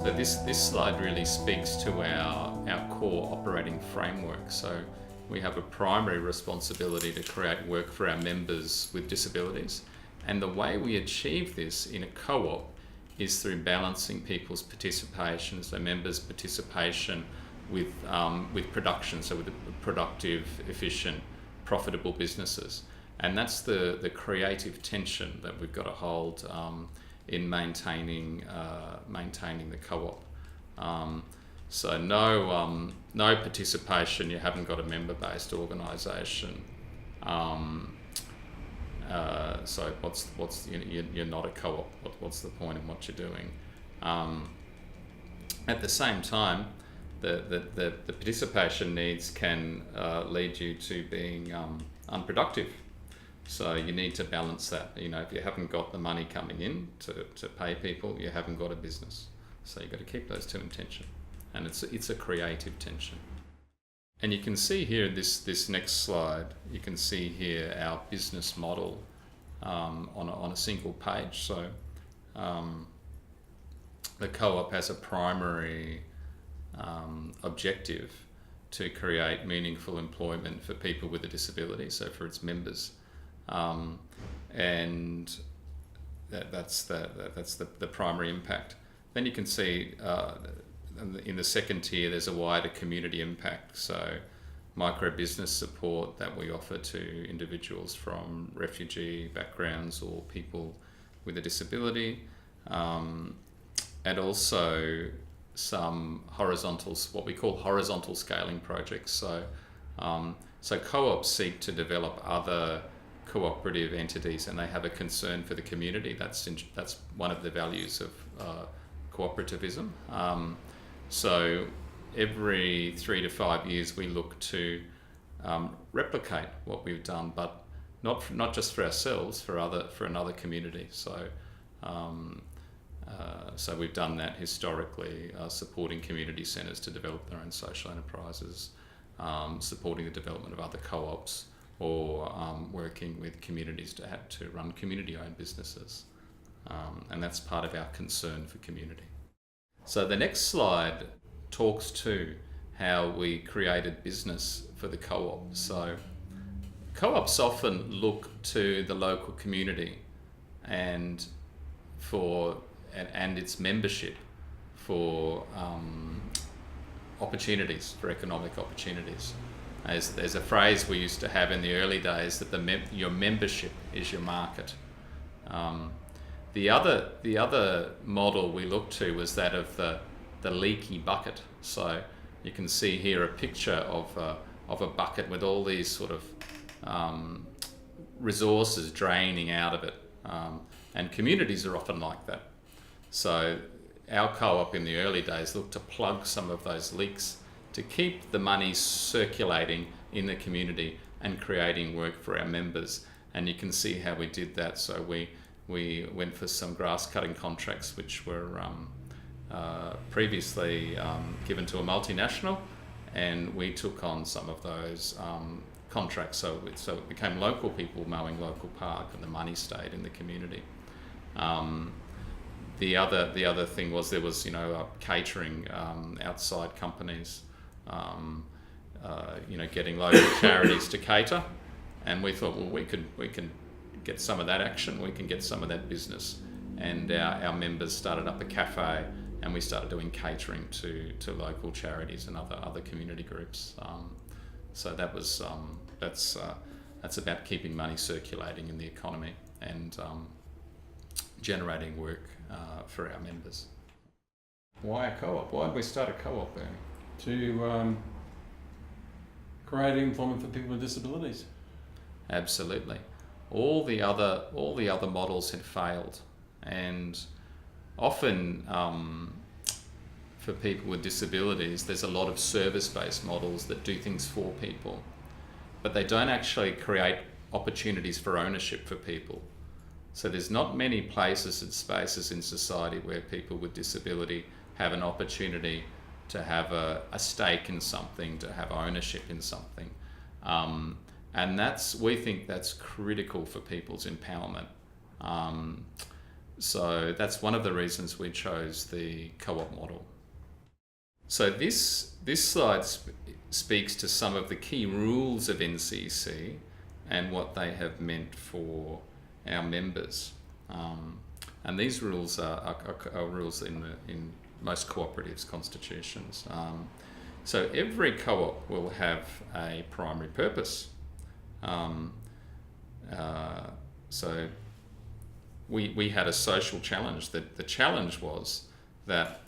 So this slide really speaks to our core operating framework. So we have a primary responsibility to create work for our members with disabilities. And the way we achieve this in a co-op is through balancing people's participation, so members' participation with production, so with productive, efficient, profitable businesses. And that's the creative tension that we've got to hold in maintaining the co-op. So no participation. You haven't got a member-based organisation. So you're not a co-op. What's the point in what you're doing? At the same time, the participation needs can lead you to being unproductive. So you need to balance that. If you haven't got the money coming in to pay people, you haven't got a business. So you've got to keep those two in tension. And it's a creative tension. And you can see here this next slide, you can see here our business model on a single page. So the co-op has a primary objective to create meaningful employment for people with a disability, so for its members. And that's the primary impact. Then you can see in the second tier there's a wider community impact, so micro business support that we offer to individuals from refugee backgrounds or people with a disability, and also some what we call horizontal scaling projects. So co-ops seek to develop other cooperative entities, and they have a concern for the community. That's one of the values of cooperativism. So every 3 to 5 years we look to replicate what we've done, but not just for ourselves, for another community. So so we've done that historically, supporting community centres to develop their own social enterprises, supporting the development of other co-ops, or working with communities to run community-owned businesses. And that's part of our concern for community. So the next slide talks to how we created business for the co-op. So co-ops often look to the local community and its membership for opportunities, for economic opportunities. There's a phrase we used to have in the early days that your membership is your market. The other model we looked to was that of the leaky bucket. So you can see here a picture of a bucket with all these sort of resources draining out of it, and communities are often like that. So our co-op in the early days looked to plug some of those leaks to keep the money circulating in the community and creating work for our members. And you can see how we did that. So we went for some grass cutting contracts which were previously given to a multinational, and we took on some of those contracts. So it became local people mowing local park, and the money stayed in the community. The other thing was there was catering outside companies, getting local charities to cater, and we thought, well, we can get some of that action, we can get some of that business, and our members started up a cafe, and we started doing catering to local charities and other community groups. So that's about keeping money circulating in the economy and generating work for our members. Why a co-op? Why did we start a co-op, Bernie? To create employment for people with disabilities. Absolutely. All the other models had failed, and often for people with disabilities there's a lot of service-based models that do things for people, but they don't actually create opportunities for ownership for people. So there's not many places and spaces in society where people with disability have an opportunity to have a stake in something, to have ownership in something. And we think that's critical for people's empowerment. So that's one of the reasons we chose the co-op model. So this slide speaks to some of the key rules of NCEC and what they have meant for our members. And these rules are rules in most cooperatives' constitutions. So every co-op will have a primary purpose. So we had a social challenge. The challenge was that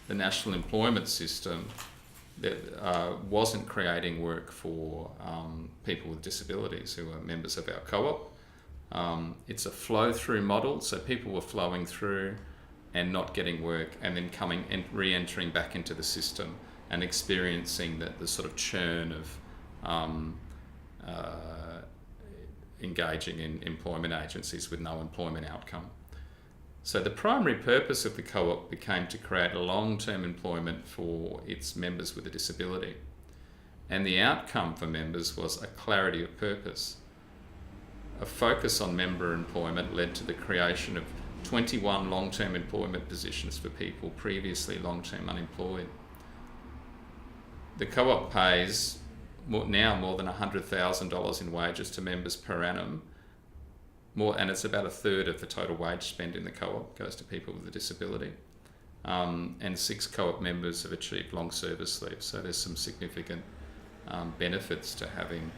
the national employment system that wasn't creating work for people with disabilities who are members of our co-op. It's a flow-through model, so people were flowing through and not getting work, and then coming and re-entering back into the system and experiencing the sort of churn of engaging in employment agencies with no employment outcome. So the primary purpose of the co-op became to create a long-term employment for its members with a disability. And the outcome for members was a clarity of purpose. A focus on member employment led to the creation of 21 long-term employment positions for people previously long-term unemployed. The co-op pays now more than $100,000 in wages to members per annum, and it's about a third of the total wage spent in the co-op goes to people with a disability. And 6 co-op members have achieved long service leave, so there's some significant benefits to having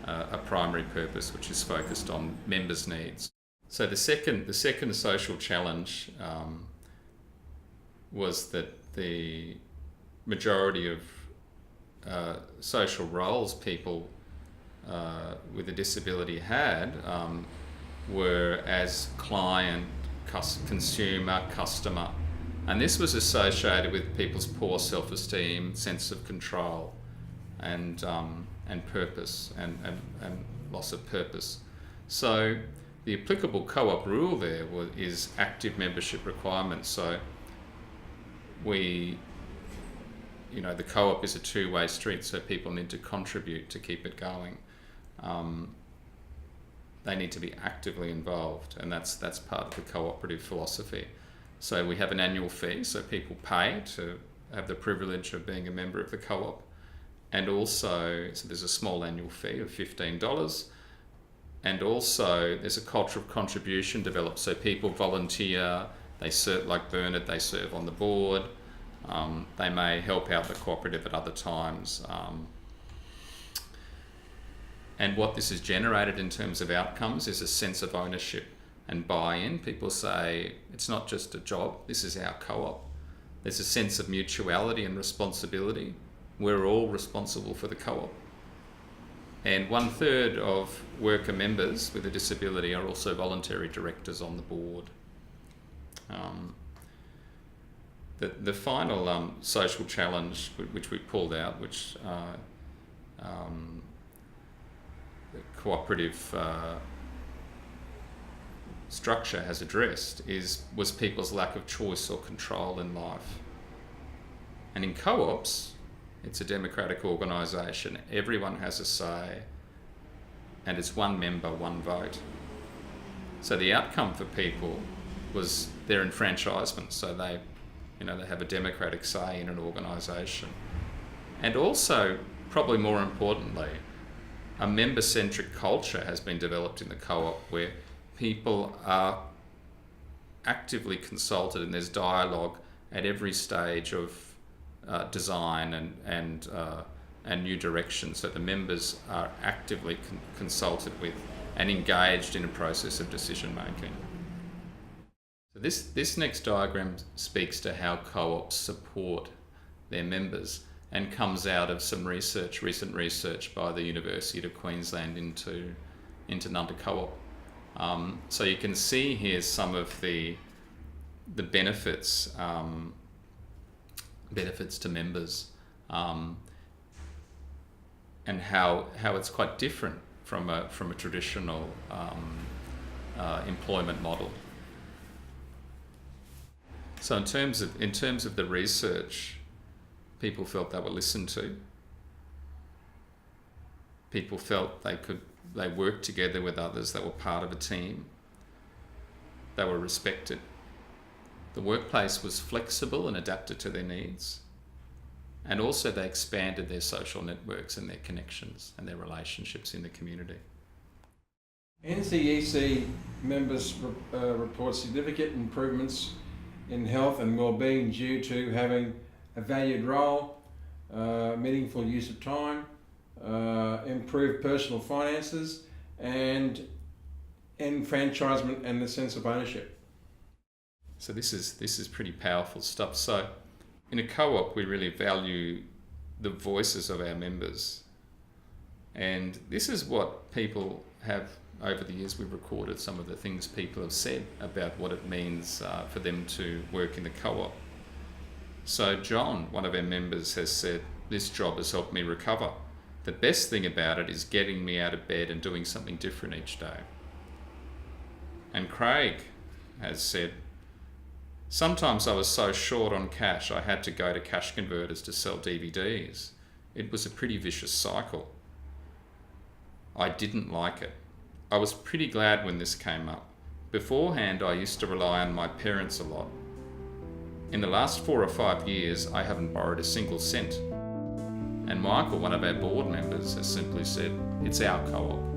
a primary purpose which is focused on members' needs. So the second social challenge was that the majority of social roles people with a disability had were as client, consumer, customer. And this was associated with people's poor self-esteem, sense of control, and purpose, and loss of purpose. So the applicable co-op rule there is active membership requirements. So the co-op is a two-way street, so people need to contribute to keep it going. They need to be actively involved, and that's part of the cooperative philosophy. So we have an annual fee, so people pay to have the privilege of being a member of the co-op. And also, so there's a small annual fee of $15. And also there's a culture of contribution developed, so people volunteer, they serve, like Bernard, they serve on the board, they may help out the cooperative at other times. And what this has generated in terms of outcomes is a sense of ownership and buy-in. People say, it's not just a job, this is our co-op. There's a sense of mutuality and responsibility. We're all responsible for the co-op. And 1/3 of worker members with a disability are also voluntary directors on the board. The final social challenge which we pulled out, which the cooperative structure has addressed, was people's lack of choice or control in life. And in co-ops, it's a democratic organisation. Everyone has a say, and it's one member, one vote. So the outcome for people was their enfranchisement. So they have a democratic say in an organisation. And also, probably more importantly, a member-centric culture has been developed in the co-op where people are actively consulted, and there's dialogue at every stage of design and new direction. So the members are actively consulted with and engaged in a process of decision making. So this next diagram speaks to how co-ops support their members, and comes out of some recent research by the University of Queensland into Nundah Co-op. So you can see here some of the benefits to members, and how it's quite different from a traditional employment model. So in terms of the research, people felt they were listened to. People felt they worked together with others, they were part of a team. They were respected. The workplace was flexible and adapted to their needs. And also they expanded their social networks and their connections and their relationships in the community. NCEC members report significant improvements in health and well-being due to having a valued role, meaningful use of time, improved personal finances, and enfranchisement and the sense of ownership. So this is pretty powerful stuff. So in a co-op, we really value the voices of our members. And this is what people have, over the years, we've recorded some of the things people have said about what it means for them to work in the co-op. So John, one of our members, has said, "This job has helped me recover. The best thing about it is getting me out of bed and doing something different each day." And Craig has said, "Sometimes I was so short on cash I had to go to cash converters to sell DVDs. It was a pretty vicious cycle. I didn't like it. I was pretty glad when this came up. Beforehand, I used to rely on my parents a lot. In the last 4 or 5 years, I haven't borrowed a single cent." And Michael, one of our board members, has simply said, "It's our co-op."